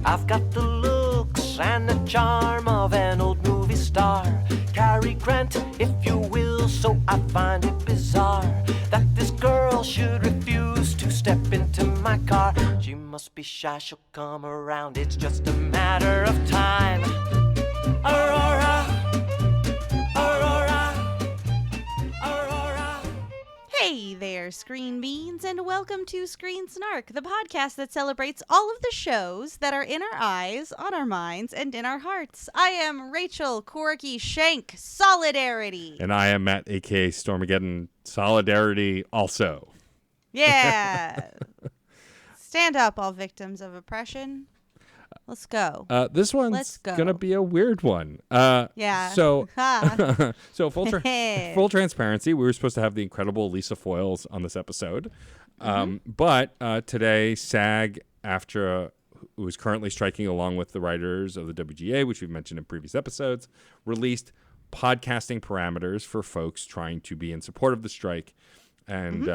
I've got the looks and the charm of an old movie star. Cary Grant, if you will, so I find it bizarre that this girl should refuse to step into my car. She must be shy, she'll come around, it's just a matter of time. Aurora, Aurora, Aurora. Hey there, Screen Beans, and welcome to Screen Snark, the podcast that celebrates all of the shows that are in our eyes, on our minds, and in our hearts. I am Rachel Corky Shank, Solidarity. And I am Matt, a.k.a. Stormageddon, Solidarity also. Yeah. Stand up, all victims of oppression. Let's go. This one's going to be a weird one. Yeah. So, so full transparency, we were supposed to have the incredible Lisa Foyles on this episode. But today, SAG-AFTRA, who is currently striking along with the writers of the WGA, which we've mentioned in previous episodes, released podcasting parameters for folks trying to be in support of the strike. And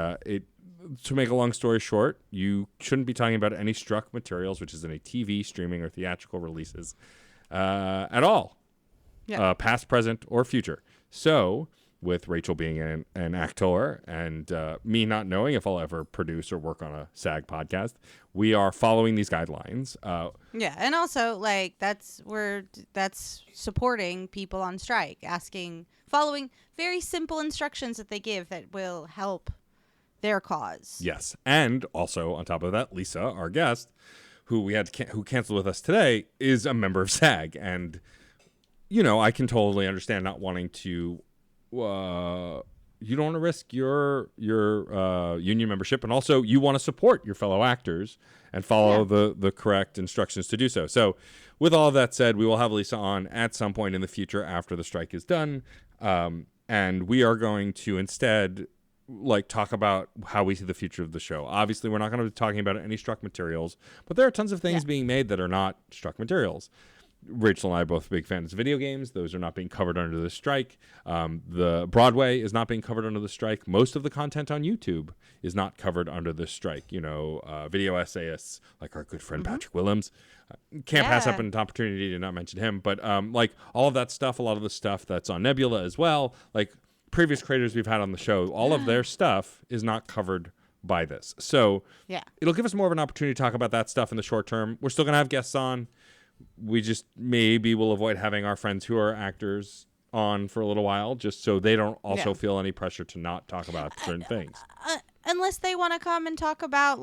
to make a long story short, you shouldn't be talking about any struck materials, which is in a TV, streaming, or theatrical releases at all, past, present, or future. So, with Rachel being an actor and me not knowing if I'll ever produce or work on a SAG podcast, we are following these guidelines. And also, like, that's supporting people on strike, following very simple instructions that they give that will help their cause. Yes. And also, on top of that, Lisa, our guest, who who canceled with us today, is a member of SAG. And, you know, I can totally understand not wanting to, you don't want to risk your union membership. And also, you want to support your fellow actors and follow the correct instructions to do so. So, with all of that said, we will have Lisa on at some point in the future after the strike is done. And we are going to instead talk about how we see the future of the show. Obviously, we're not going to be talking about any struck materials, but there are tons of things being made that are not struck materials. Rachel and I are both big fans of video games. Those are not being covered under the strike. The Broadway is not being covered under the strike. Most of the content on YouTube is not covered under the strike. You know, video essayists like our good friend Patrick Willems. Can't pass up an opportunity to not mention him. But all of that stuff, a lot of the stuff that's on Nebula as well, previous creators we've had on the show, all of their stuff is not covered by this. So it'll give us more of an opportunity to talk about that stuff in the short term. We're still going to have guests on. We just maybe will avoid having our friends who are actors on for a little while, just so they don't also feel any pressure to not talk about certain things. Unless they want to come and talk about,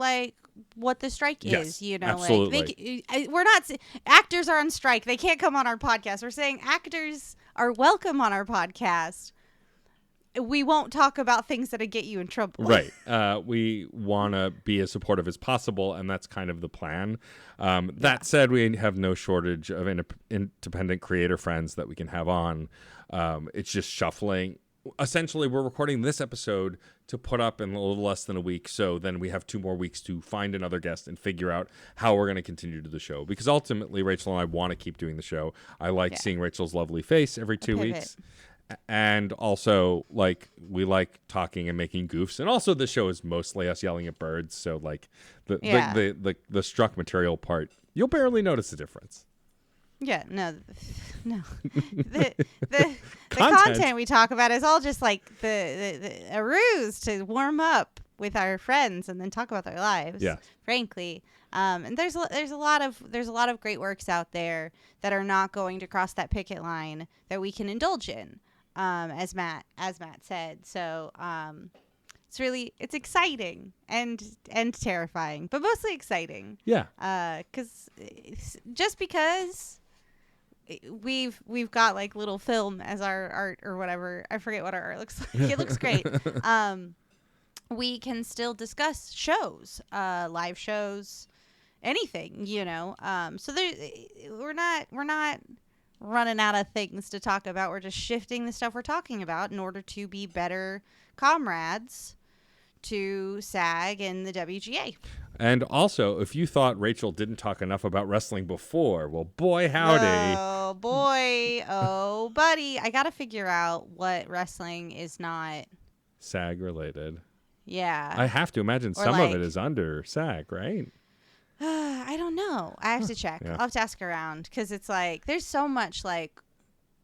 what the strike is, you know. Absolutely. We're not... Actors are on strike. They can't come on our podcast. We're saying actors are welcome on our podcast. We won't talk about things that'll get you in trouble. Right. We want to be as supportive as possible, and that's kind of the plan. That said, we have no shortage of independent creator friends that we can have on. It's just shuffling. Essentially, we're recording this episode to put up in a little less than a week, so then we have 2 more weeks to find another guest and figure out how we're going to continue to do the show. Because ultimately, Rachel and I want to keep doing the show. I like seeing Rachel's lovely face every 2 weeks. And also, we like talking and making goofs. And also, the show is mostly us yelling at birds. So, the struck material part, you'll barely notice the difference. Yeah, no. The content we talk about is all just a ruse to warm up with our friends and then talk about their lives. Yeah. Frankly. And there's a lot of great works out there that are not going to cross that picket line that we can indulge in. As Matt said. So it's exciting and terrifying, but mostly exciting. Yeah. Because we've got little film as our art or whatever. I forget what our art looks like. It looks great. We can still discuss shows, live shows, anything, you know. So we're not running out of things to talk about. We're just shifting the stuff we're talking about in order to be better comrades to SAG and the WGA. And also, if you thought Rachel didn't talk enough about wrestling before, well, boy, howdy. Oh, boy. Oh, buddy. I got to figure out what wrestling is not SAG related. Yeah. I have to imagine some of it is under SAG, right? I don't know. I have to check. Yeah. I'll have to ask around because it's like there's so much like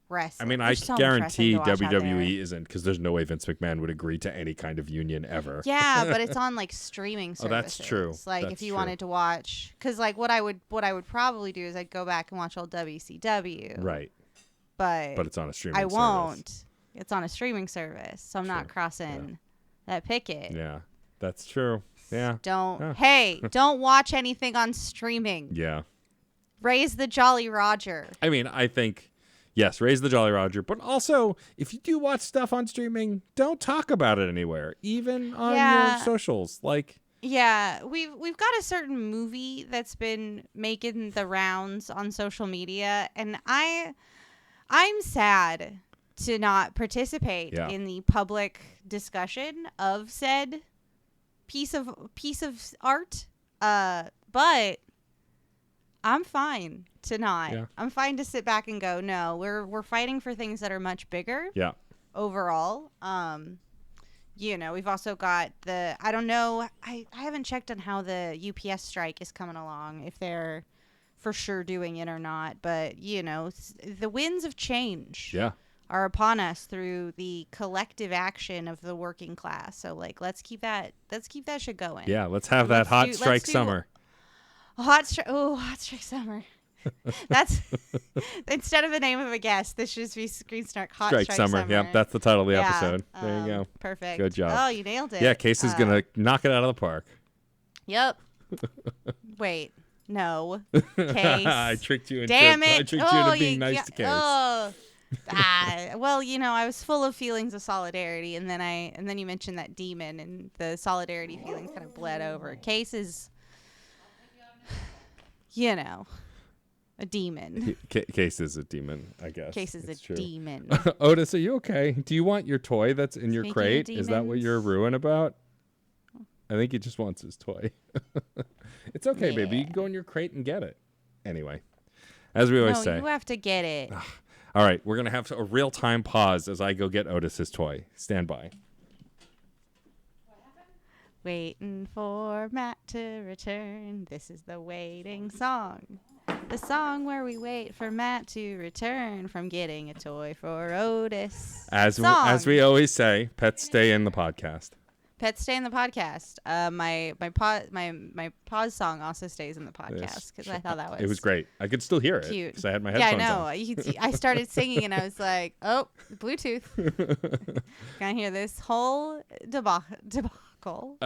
wrestling. I mean, I There's so much guarantee wrestling to watch out there. WWE isn't, because there's no way Vince McMahon would agree to any kind of union ever. Yeah, but it's on like streaming services. Oh, that's true. Like That's if you true. wanted to watch, because like what I would probably do is I'd go back and watch old WCW. Right. But But it's on a streaming I service. won't. It's on a streaming service, so I'm not Sure. crossing that picket. Yeah, that's true. Yeah. Don't. Yeah. Hey, don't watch anything on streaming. Yeah. Raise the Jolly Roger. I mean, I think, yes, raise the Jolly Roger, but also, if you do watch stuff on streaming, don't talk about it anywhere, even on Yeah. your socials. Like, Yeah, we've got a certain movie that's been making the rounds on social media, and I'm sad to not participate Yeah. in the public discussion of said piece of art. But I'm fine to not. Yeah. I'm fine to sit back and go, no, we're fighting for things that are much bigger yeah. overall. We've also got I don't know, I haven't checked on how the UPS strike is coming along, if they're for sure doing it or not, but the winds of change Yeah. are upon us through the collective action of the working class. So like let's keep that shit going. Yeah. Let's have that hot let's strike do- summer. Hot strike summer. That's instead of the name of a guest, this should just be Screen Snark Hot Strike summer. Yep. That's the title of the Yeah, episode. There you go. Perfect. Good job. Oh, you nailed it. Yeah. Case is going to knock it out of the park. Yep. Wait. No. Case. I tricked you into, Damn it. I tricked you into being nice to Case. Oh. Well, I was full of feelings of solidarity, and then you mentioned that demon, and the solidarity feelings kind of bled over. Case is, a demon. Case is a demon, I guess. Case is It's a true. demon. Otis, are you okay? Do you want your toy that's in your Speaking of crate? Is that what you're demons. ruined about? I think he just wants his toy. It's okay, baby. You can go in your crate and get it. Anyway, as we always No, say. you have to get it. All right, we're going to have a real-time pause as I go get Otis his toy. Stand by. Waiting for Matt to return. This is the waiting song. The song where we wait for Matt to return from getting a toy for Otis. As Song. we always say, pets stay in the podcast. Pets stay in the podcast. My pause song also stays in the podcast because I thought that was It was great. I could still hear it cute. because I had my Yeah, I headphones know. on. You could see, I started singing and I was like, oh, Bluetooth. Gonna hear this whole debacle.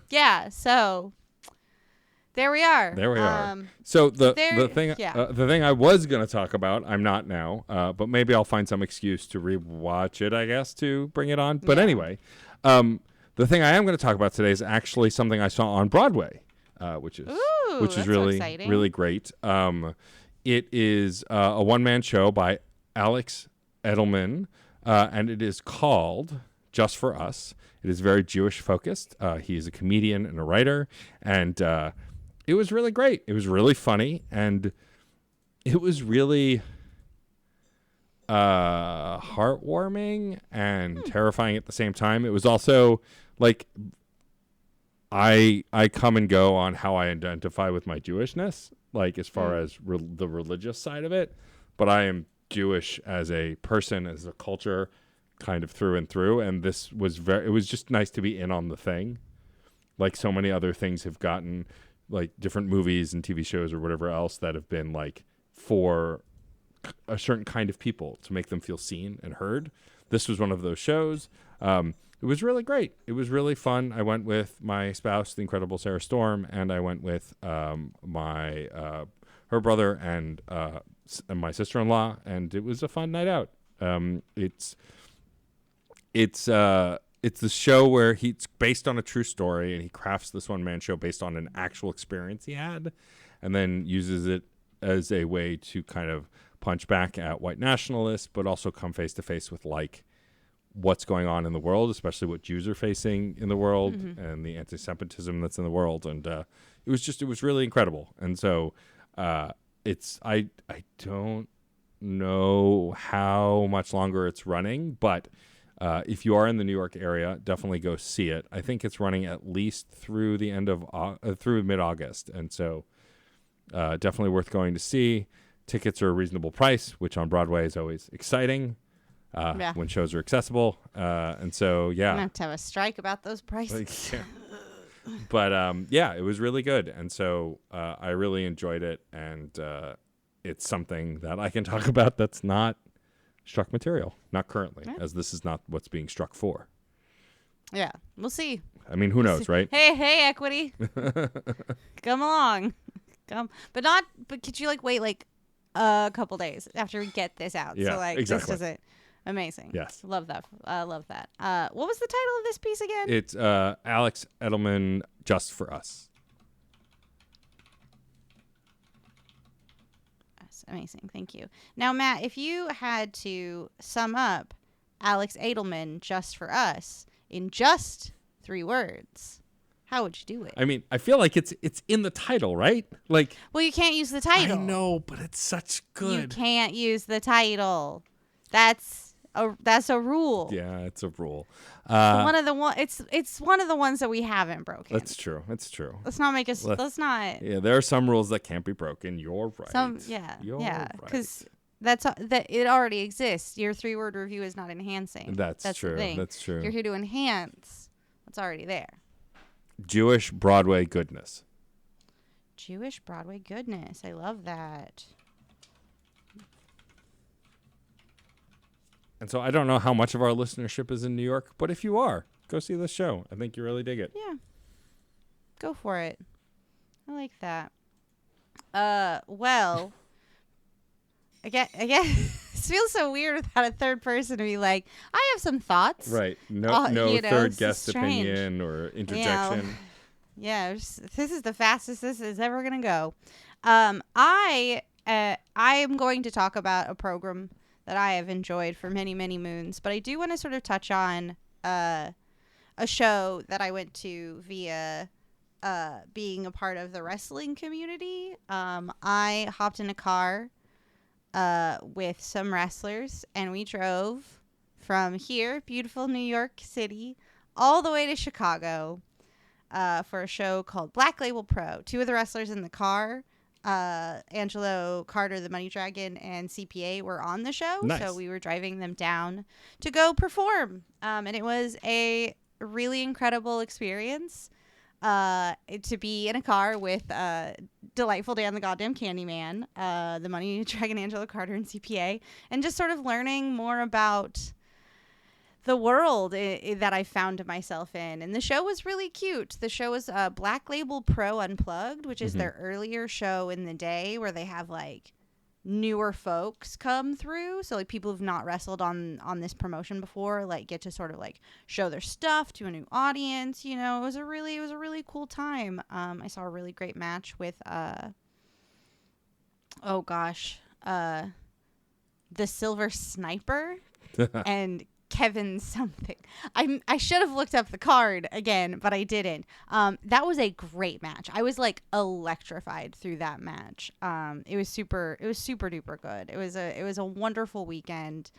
Yeah. So there we are. There we are. Um, So the there- thing yeah. the thing I was gonna talk about, I'm not now, but maybe I'll find some excuse to rewatch it, I guess, to bring it on. But Yeah. anyway, the thing I am going to talk about today is actually something I saw on Broadway, which is Ooh, that's so really exciting. really great. It is a one-man show by Alex Edelman, and it is called Just for Us. It is very Jewish focused. He is a comedian and a writer, and it was really great. It was really funny, and it was really heartwarming and terrifying at the same time. It was also like I come and go on how I identify with my Jewishness, like as far as the religious side of it, but I am Jewish as a person, as a culture, kind of through and through. And this was it was just nice to be in on the thing, like so many other things have gotten, like different movies and TV shows or whatever else that have been like for a certain kind of people to make them feel seen and heard. This was one of those shows. It was really great. It was really fun. I went with my spouse, the incredible Sarah Storm, and I went with my her brother and my sister-in-law, and it was a fun night out. It's the show where it's based on a true story, and he crafts this one-man show based on an actual experience he had, and then uses it as a way to kind of punch back at white nationalists, but also come face to face with like what's going on in the world, especially what Jews are facing in the world and the anti-Semitism that's in the world. And it was really incredible. And so I don't know how much longer it's running, but If you are in the New York area, definitely go see it. I think it's running at least through the end of through mid-August, and so definitely worth going to see. Tickets are a reasonable price, which on Broadway is always exciting when shows are accessible. And so, I'm yeah. gonna have to have a strike about those prices. Yeah. But yeah, it was really good, and so I really enjoyed it, and it's something that I can talk about that's not struck material, not currently, as this is not what's being struck for. Yeah, we'll see. I mean, who knows, right? Hey, Equity, come along, come. But could you like wait like a couple days after we get this out? Yeah, so like exactly. this doesn't. Amazing. Yes. Love that. Love that. What was the title of this piece again? It's Alex Edelman, Just for Us. That's amazing. Thank you. Now, Matt, if you had to sum up Alex Edelman, Just for Us, in just 3 words, how would you do it? I mean, I feel like it's in the title, right? Like, Well, you can't use the title. I know, but it's such good. You can't use the title. That's a rule. Yeah, it's a rule. It's one of the ones that we haven't broken. That's true. It's true. Let's not make us. Let's not. Yeah, there are some rules that can't be broken. You're right. You're Because right. that it already exists. Your 3-word review is not enhancing. That's true. The thing. That's true. You're here to enhance what's already there. Jewish Broadway goodness. Jewish Broadway goodness. I love that. And so I don't know how much of our listenership is in New York, but if you are, go see this show. I think you really dig it. Yeah. Go for it. I like that. Well, I guess this feels so weird without a third person to be like, I have some thoughts. Right. No third guest strange. opinion or interjection. Yeah, this is the fastest this is ever going to go. I am going to talk about a program that I have enjoyed for many, many moons. But I do want to sort of touch on a show that I went to via being a part of the wrestling community. I hopped in a car with some wrestlers, and we drove from here, beautiful New York City, all the way to Chicago for a show called Black Label Pro. 2 of the wrestlers in the car, Angelo Carter, the Money Dragon, and CPA were on the show. Nice. So we were driving them down to go perform. And it was a really incredible experience to be in a car with delightful Dan the Goddamn Candyman, the Money Dragon, Angelo Carter, and CPA, and just sort of learning more about the world that I found myself in. And the show was really cute. The show was Black Label Pro Unplugged, which is their earlier show in the day where they have like newer folks come through. So like people who've not wrestled on this promotion before, like get to sort of like show their stuff to a new audience. You know, it was a really cool time. I saw a really great match with the Silver Sniper and Kevin something. I should have looked up the card again, but I didn't. That was a great match. I was like electrified through that match. It was super duper good. It was a wonderful weekend.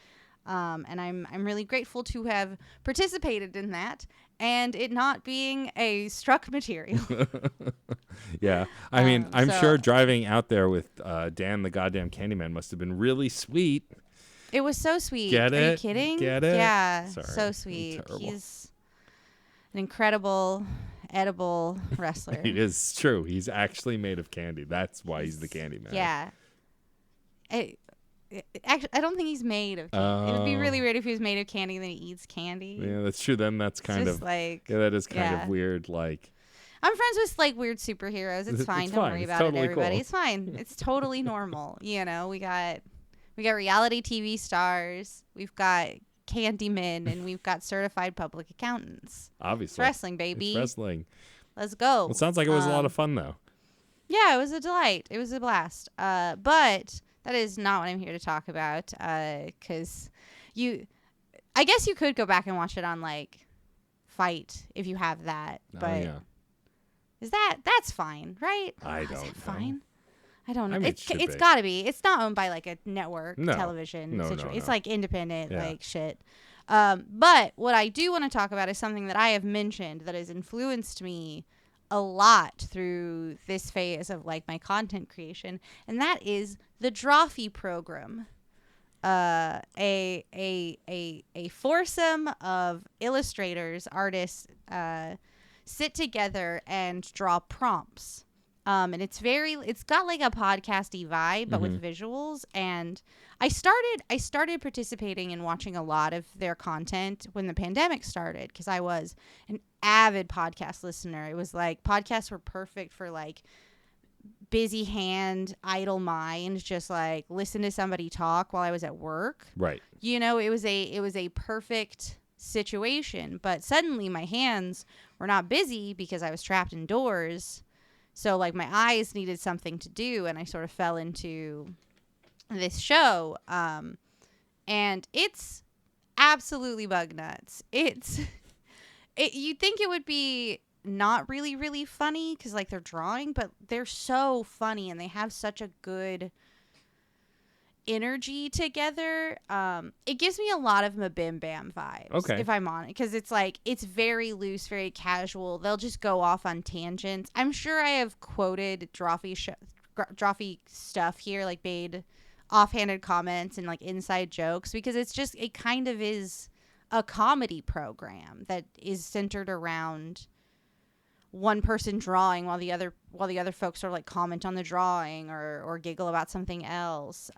And I'm really grateful to have participated in that and it not being a struck material. Yeah. I mean, I'm sure driving out there with Dan the Goddamn Candyman must have been really sweet. It was so sweet. Get it? Are you kidding? Get it? Yeah. Sorry, so sweet. I'm He's an incredible edible wrestler. It is true. He's actually made of candy. That's why he's the Candyman. Yeah. Actually, I don't think he's made of candy. It would be really weird if he was made of candy and then he eats candy. Yeah, that's true. Then that's kind of like, yeah, that is kind of weird. Like, I'm friends with like weird superheroes. It's fine. Don't worry about it, everybody. Cool. It's fine. It's totally normal. You know, we got reality TV stars. We've got Candymen, and we've got certified public accountants. Obviously, it's wrestling, baby. It's wrestling. Let's go. Well, it sounds like it was a lot of fun, though. Yeah, it was a delight. It was a blast. But that is not what I'm here to talk about. Because I guess you could go back and watch it on like Fight if you have that. But is that's fine, right? I don't know. Fine. I don't know. I mean, it's got to be. It's not owned by like a network television situation. No. It's like independent, like shit. But what I do want to talk about is something that I have mentioned that has influenced me a lot through this phase of like my content creation, and that is the Drawfee program. A foursome of illustrators, artists, sit together and draw prompts. And it's got like a podcasty vibe, but with visuals. And I started participating and watching a lot of their content when the pandemic started, because I was an avid podcast listener. It was like podcasts were perfect for like busy hand, idle mind, just like listen to somebody talk while I was at work. Right. You know, it was a perfect situation. But suddenly my hands were not busy because I was trapped indoors. So like my eyes needed something to do, and I sort of fell into this show. And it's absolutely bug nuts. You'd think it would be not really, really funny because like they're drawing, but they're so funny and they have such a good energy together. It gives me a lot of Mabim Bam vibes. Okay. If I'm on it, because it's like it's very loose, very casual. They'll just go off on tangents. I'm sure I have quoted Drawfee stuff here, like made offhanded comments and like inside jokes, because it kind of is a comedy program that is centered around one person drawing while the other folks sort of like comment on the drawing or giggle about something else.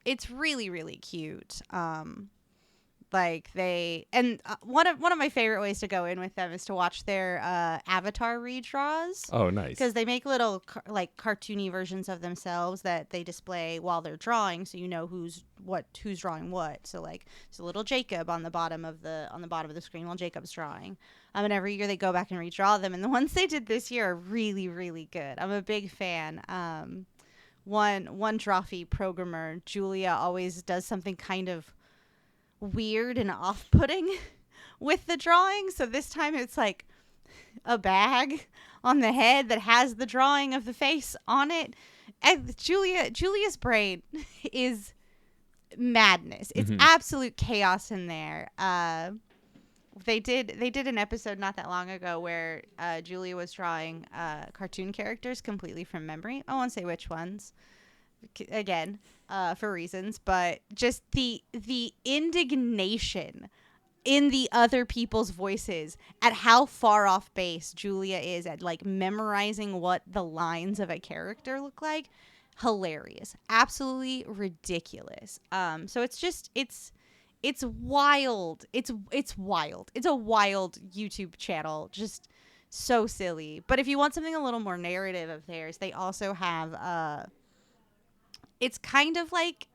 It's really, really cute. Like one of my favorite ways to go in with them is to watch their avatar redraws. Oh, nice. Because they make little cartoony versions of themselves that they display while they're drawing, so you know who's drawing what. So like there's a little Jacob on the bottom of the screen while Jacob's drawing. And every year they go back and redraw them, and the ones they did this year are really, really good. I'm a big fan. One Drawfee programmer, Julia, always does something kind of weird and off-putting with the drawing. So this time it's like a bag on the head that has the drawing of the face on it. And Julia's brain is madness. It's absolute chaos in there. They did an episode not that long ago where Julia was drawing cartoon characters completely from memory. I won't say which ones, again, for reasons, but just the indignation in the other people's voices at how far off base Julia is at like memorizing what the lines of a character look like. Hilarious. Absolutely ridiculous. So it's wild. It's wild. It's a wild YouTube channel. Just so silly. But if you want something a little more narrative of theirs, they also have it's kind of like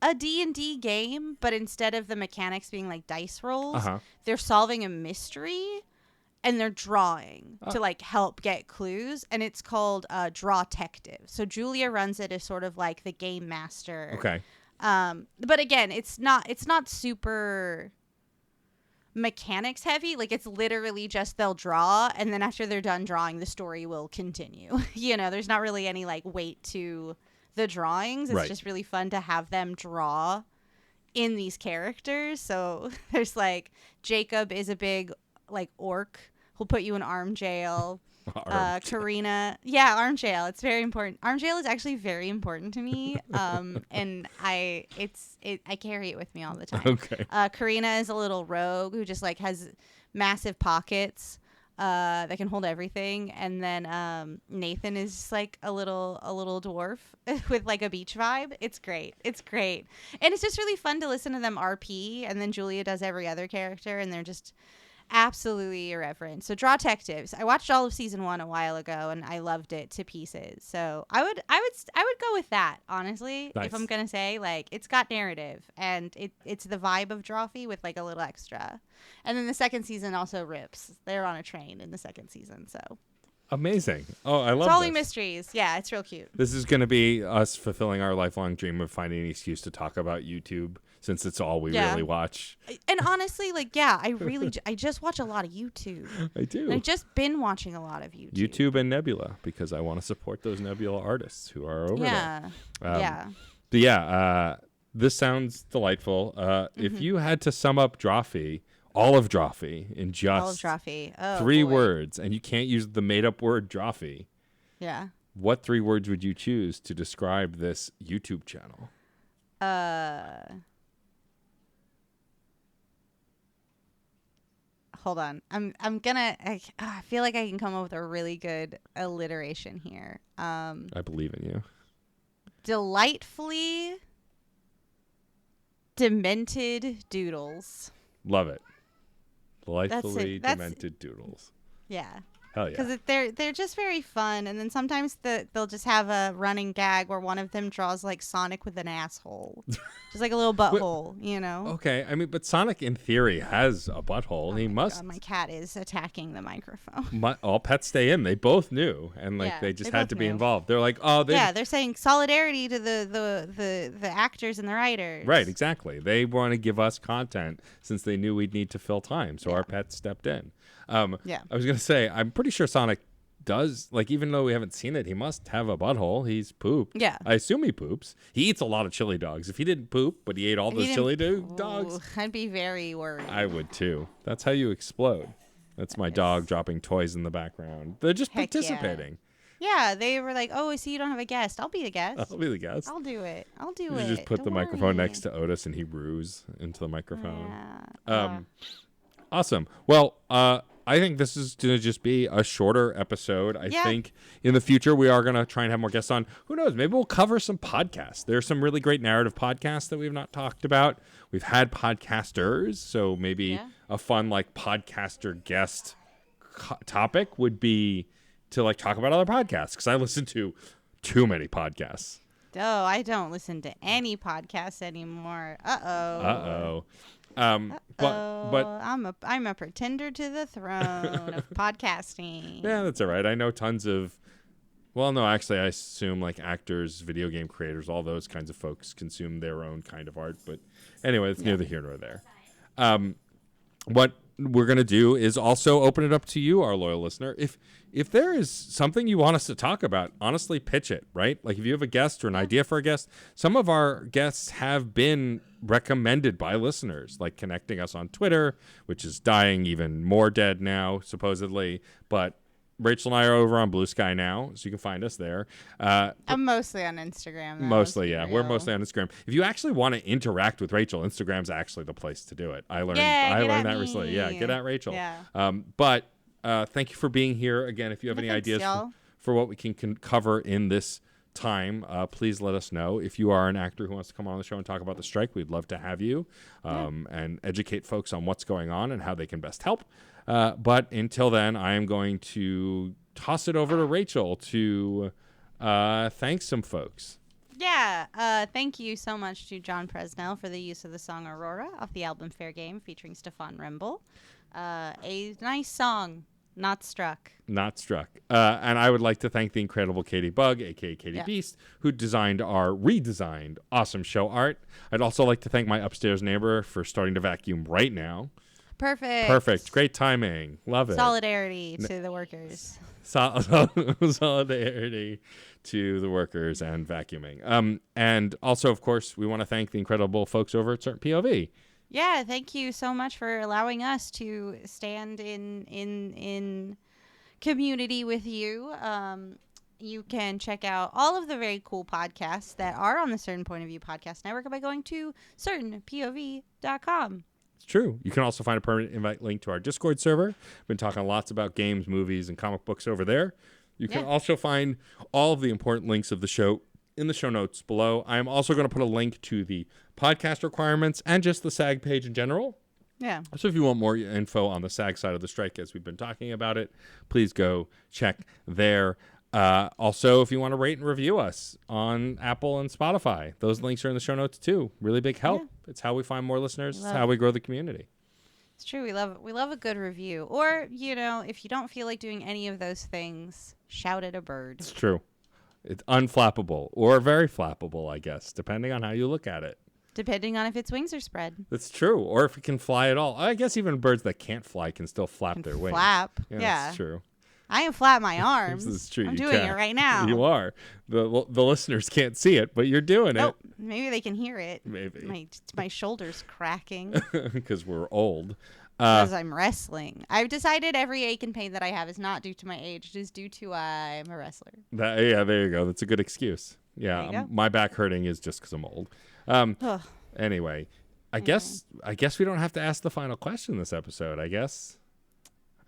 a D&D game, but instead of the mechanics being like dice rolls, they're solving a mystery and they're drawing to like help get clues, and it's called Drawtective. So Julia runs it as sort of like the game master. Okay. But again, it's not super mechanics heavy. Like it's literally just they'll draw, and then after they're done drawing, the story will continue. You know, there's not really any like weight to the drawings. It's just really fun to have them draw in these characters. So there's like Jacob is a big like orc who'll put you in arm jail. Karina, arm jail. It's very important. Arm jail is actually very important to me. And I carry it with me all the time. Okay. Karina is a little rogue who just like has massive pockets that can hold everything. And then Nathan is just like a little dwarf with like a beach vibe. It's great. And it's just really fun to listen to them RP. And then Julia does every other character, and they're just absolutely irreverent. So Drawtectives, I watched all of season 1 a while ago, and I loved it to pieces. So I would go with that, honestly. Nice. If I'm gonna say, like, it's got narrative, and it's the vibe of Drawfee with like a little extra. And then the second season also rips. They're on a train in the second season, so amazing. Oh, I love solving this. mysteries. Yeah, it's real cute. This is going to be us fulfilling our lifelong dream of finding an excuse to talk about YouTube, since it's all we really watch. And honestly, like, yeah, I just watch a lot of YouTube. I do. And I've just been watching a lot of YouTube. YouTube and Nebula, because I want to support those Nebula artists who are over there. Yeah. But yeah, this sounds delightful. If Mm-hmm. you had to sum up Drawfee, all of Drawfee, in Olive just Trophy. Oh, 3 boy. words, and you can't use the made-up word Drawfee, Yeah. what 3 words would you choose to describe this YouTube channel? Hold on. I'm gonna. I feel like I can come up with a really good alliteration here. I believe in you. Delightfully demented doodles. Love it. Delightfully That's- demented doodles. Yeah. Hell yeah. Because they're just very fun, and then sometimes they'll just have a running gag where one of them draws like Sonic with an asshole, just like a little butthole, you know. Okay, I mean, but Sonic in theory has a butthole. He Oh my must. God, my cat is attacking the microphone. All pets stay in. They both knew, and like Yeah, they just they had both to be knew. involved. They're like, oh, they Yeah, they're saying solidarity to the actors and the writers. right, exactly. They want to give us content since they knew we'd need to fill time, so our pets stepped in. Yeah. I was gonna say, I'm pretty sure Sonic does, like, even though we haven't seen it, he must have a butthole. He's pooped. Yeah. I assume he poops. He eats a lot of chili dogs. If he didn't poop, but he ate all If those you chili didn't- dogs, Ooh, I'd be very worried. I would too. That's how you explode. That's my dog dropping toys in the background. They're just Heck yeah. participating. Yeah, they were like, "Oh, I see you don't have a guest. I'll be the guest. I'll be the guest. I'll do it. I'll do You it." just put the Don't microphone worry." next to Otis and he roos into the microphone. Yeah. Awesome. Well, I think this is going to just be a shorter episode. I Yeah. think in the future we are going to try and have more guests on. Who knows? Maybe we'll cover some podcasts. There's some really great narrative podcasts that we've not talked about. We've had podcasters, so maybe Yeah. a fun like podcaster guest topic would be to like talk about other podcasts because I listen to too many podcasts. Oh, I don't listen to any podcasts anymore. Uh-oh. But I'm a pretender to the throne of podcasting. yeah, that's all right. I know tons of. Well, no, actually, I assume like actors, video game creators, all those kinds of folks consume their own kind of art. But anyway, it's neither here nor there. What we're gonna do is also open it up to you, our loyal listener. If there is something you want us to talk about, honestly, pitch it. Right? Like if you have a guest or an idea for a guest, some of our guests have been recommended by listeners, like connecting us on Twitter, which is dying even more dead now, supposedly. But Rachel and I are over on Blue Sky now, so you can find us there. I'm mostly on Instagram. though, Mostly, let's be yeah. We're real. mostly on Instagram. If you actually want to interact with Rachel, Instagram's actually the place to do it. I learned Yeah, get that at recently. Yeah, me. get at Rachel. Yeah. But thank you for being here. Again, if you have Yeah, any thanks, ideas y'all. for what we can cover in this time, please let us know. If you are an actor who wants to come on the show and talk about the strike, we'd love to have you and educate folks on what's going on and how they can best help. But until then, I am going to toss it over to Rachel to thank some folks. Yeah, thank you so much to John Presnell for the use of the song Aurora off the album Fair Game featuring Stefan Rimble. A nice song, not struck. Not struck. And I would like to thank the incredible Katie Bug, aka Katie Beast, who designed our redesigned awesome show art. I'd also like to thank my upstairs neighbor for starting to vacuum right now. Perfect. Perfect. Great timing. Love it. Solidarity to the workers. Solidarity to the workers and vacuuming. And also, of course, we want to thank the incredible folks over at Certain POV. Yeah, thank you so much for allowing us to stand in community with you. You can check out all of the very cool podcasts that are on the Certain Point of View Podcast Network by going to certainpov.com. It's true. You can also find a permanent invite link to our Discord server. We've been talking lots about games, movies, and comic books over there. You can also find all of the important links of the show in the show notes below. I am also going to put a link to the podcast requirements and just the SAG page in general. Yeah. So if you want more info on the SAG side of the strike as we've been talking about it, please go check there. Also, if you want to rate and review us on Apple and Spotify, those links are in the show notes too. Really big help. Yeah. It's how we find more listeners. It's how we grow the community. It's true. We love a good review. Or, if you don't feel like doing any of those things, shout at a bird. It's true. It's unflappable or very flappable, I guess, depending on how you look at it. Depending on if its wings are spread. That's true. Or if it can fly at all. I guess even birds that can't fly can still flap their wings. Flap. Yeah, Yeah. that's true. I am flat my arms. This is true. I'm You doing can. it right now. You are. The listeners can't see it, but you're doing Nope. Maybe they can hear it. it. Maybe. My shoulders cracking Because we're old. because I'm wrestling. I've decided every ache and pain that I have is not due to my age. It is due to I'm a wrestler. Yeah, there you go. That's a good excuse. Yeah, There you go. my back hurting is just because I'm old. Ugh. Anyway, I guess we don't have to ask the final question this episode. I guess.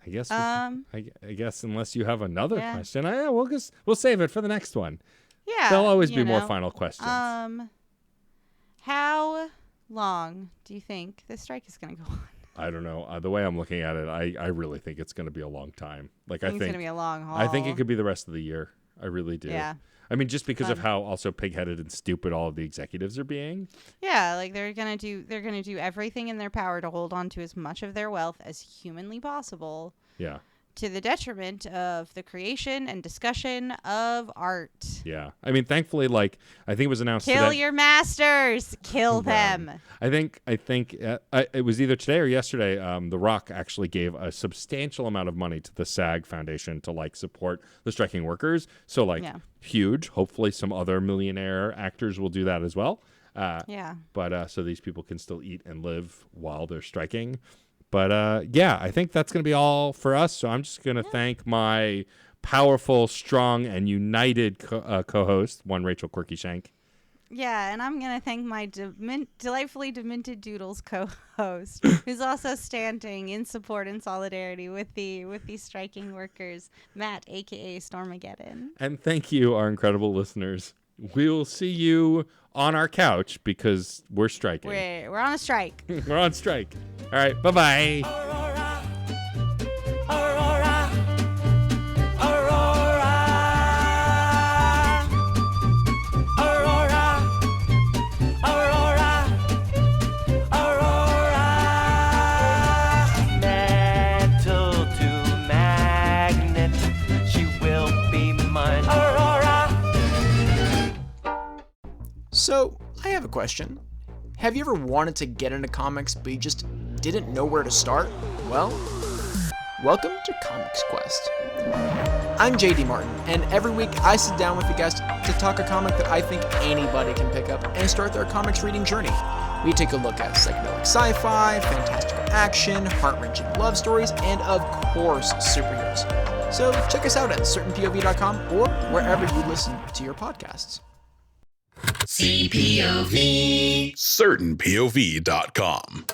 I guess unless you have another Yeah. question, we'll save it for the next one. Yeah. There'll always you be more know. final questions. How long do you think this strike is going to go on? I don't know. The way I'm looking at it, I really think it's going to be a long time. Like I It's going think to be a long haul. I think it could be the rest of the year. I really do. Yeah. I mean, just because of Fun. how also pig-headed and stupid all of the executives are being. Yeah, like they're gonna do everything in their power to hold on to as much of their wealth as humanly possible, Yeah. to the detriment of the creation and discussion of art. Yeah. I mean, thankfully, like, I think it was announced Kill today. your masters. Kill them. I think it was either today or yesterday. The Rock actually gave a substantial amount of money to the SAG Foundation to like support the striking workers. So like Yeah. huge. Hopefully, some other millionaire actors will do that as well. Yeah. But so these people can still eat and live while they're striking. But yeah, I think that's going to be all for us. So I'm just going to thank my powerful, strong, and united co-host, one Rachel Quirky Shank. Yeah, and I'm gonna thank my delightfully demented Doodles co-host, who's also standing in support and solidarity with the striking workers, Matt, aka Stormageddon. And thank you, our incredible listeners. We'll see you on our couch because we're striking. We're on a strike. We're on strike. All right, bye-bye. Aurora, Aurora, Aurora, Aurora, Aurora, Aurora. Metal to magnet, she will be mine. Aurora. So, I have a question. Have you ever wanted to get into comics but you just didn't know where to start? Well, welcome to Comics Quest. I'm JD Martin, and every week I sit down with a guest to talk a comic that I think anybody can pick up and start their comics reading journey. We take a look at psychedelic sci-fi, fantastical action, heart-wrenching love stories, and of course, superheroes. So check us out at certainpov.com or wherever you listen to your podcasts. CPOV. CertainPOV.com.